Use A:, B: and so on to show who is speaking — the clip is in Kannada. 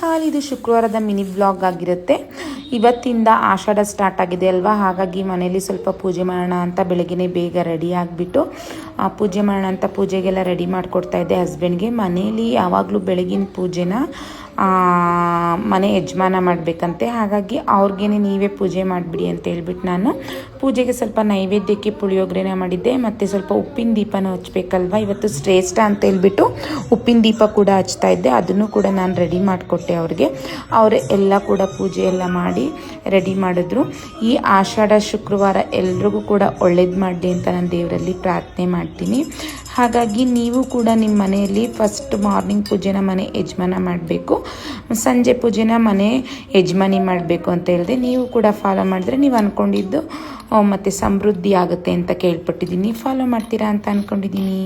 A: ಹಾಲ್ ಇದು ಶುಕ್ರವಾರದ ಮಿನಿ ಬ್ಲಾಗ್ ಆಗಿರುತ್ತೆ. ಇವತ್ತಿಂದ ಆಷಾಢ ಸ್ಟಾರ್ಟ್ ಆಗಿದೆ ಅಲ್ವಾ, ಹಾಗಾಗಿ ಮನೇಲಿ ಸ್ವಲ್ಪ ಪೂಜೆ ಮಾಡೋಣ ಅಂತ ಬೆಳಗ್ಗೆ ಬೇಗ ರೆಡಿ ಆಗಿಬಿಟ್ಟು ಪೂಜೆ ಮಾಡೋಣ ಅಂತ ಪೂಜೆಗೆಲ್ಲ ರೆಡಿ ಮಾಡಿಕೊಡ್ತಾ ಇದ್ದೆ ಹಸ್ಬೆಂಡ್ಗೆ. ಮನೇಲಿ ಯಾವಾಗಲೂ ಬೆಳಗಿನ ಪೂಜೆನ ಮನೆ ಯಜಮಾನ ಮಾಡಬೇಕಂತೆ, ಹಾಗಾಗಿ ಅವ್ರಿಗೇನೆ ನೀವೇ ಪೂಜೆ ಮಾಡಿಬಿಡಿ ಅಂತ ಹೇಳ್ಬಿಟ್ಟು ನಾನು ಪೂಜೆಗೆ ಸ್ವಲ್ಪ ನೈವೇದ್ಯಕ್ಕೆ ಪುಳಿಯೋಗರೆನ ಮಾಡಿದ್ದೆ. ಮತ್ತು ಸ್ವಲ್ಪ ಉಪ್ಪಿನ ದೀಪನೂ ಹಚ್ಬೇಕಲ್ವ, ಇವತ್ತು ಶ್ರೇಷ್ಠ ಅಂತ ಹೇಳ್ಬಿಟ್ಟು ಉಪ್ಪಿನ ದೀಪ ಕೂಡ ಹಚ್ತಾ ಇದ್ದೆ. ಅದನ್ನು ಕೂಡ ನಾನು ರೆಡಿ ಮಾಡಿಕೊಟ್ಟೆ ಅವ್ರಿಗೆ. ಅವರೇ ಎಲ್ಲ ಕೂಡ ಪೂಜೆ ಎಲ್ಲ ಮಾಡಿ ರೆಡಿ ಮಾಡಿದ್ರು. ಈ ಆಷಾಢ ಶುಕ್ರವಾರ ಎಲ್ರಿಗೂ ಕೂಡ ಒಳ್ಳೇದು ಮಾಡಲಿ ಅಂತ ನಾನು ದೇವರಲ್ಲಿ ಪ್ರಾರ್ಥನೆ ಮಾಡ್ತೀನಿ. ಹಾಗಾಗಿ ನೀವು ಕೂಡ ನಿಮ್ಮ ಮನೆಯಲ್ಲಿ ಫಸ್ಟ್ ಮಾರ್ನಿಂಗ್ ಪೂಜೆನ ಮನೆ ಯಜಮಾನ ಮಾಡಬೇಕು, ಸಂಜೆ ಪೂಜೆನ ಮನೆ ಯಜಮಾನಿ ಮಾಡಬೇಕು ಅಂತ ಹೇಳಿದೆ. ನೀವು ಕೂಡ ಫಾಲೋ ಮಾಡಿದ್ರೆ ನೀವು ಅಂದ್ಕೊಂಡಿದ್ದು ಮತ್ತು ಸಮೃದ್ಧಿ ಆಗುತ್ತೆ ಅಂತ ಕೇಳ್ಪಟ್ಟಿದ್ದೀನಿ. ಫಾಲೋ ಮಾಡ್ತೀರಾ ಅಂತ ಅಂದ್ಕೊಂಡಿದ್ದೀನಿ.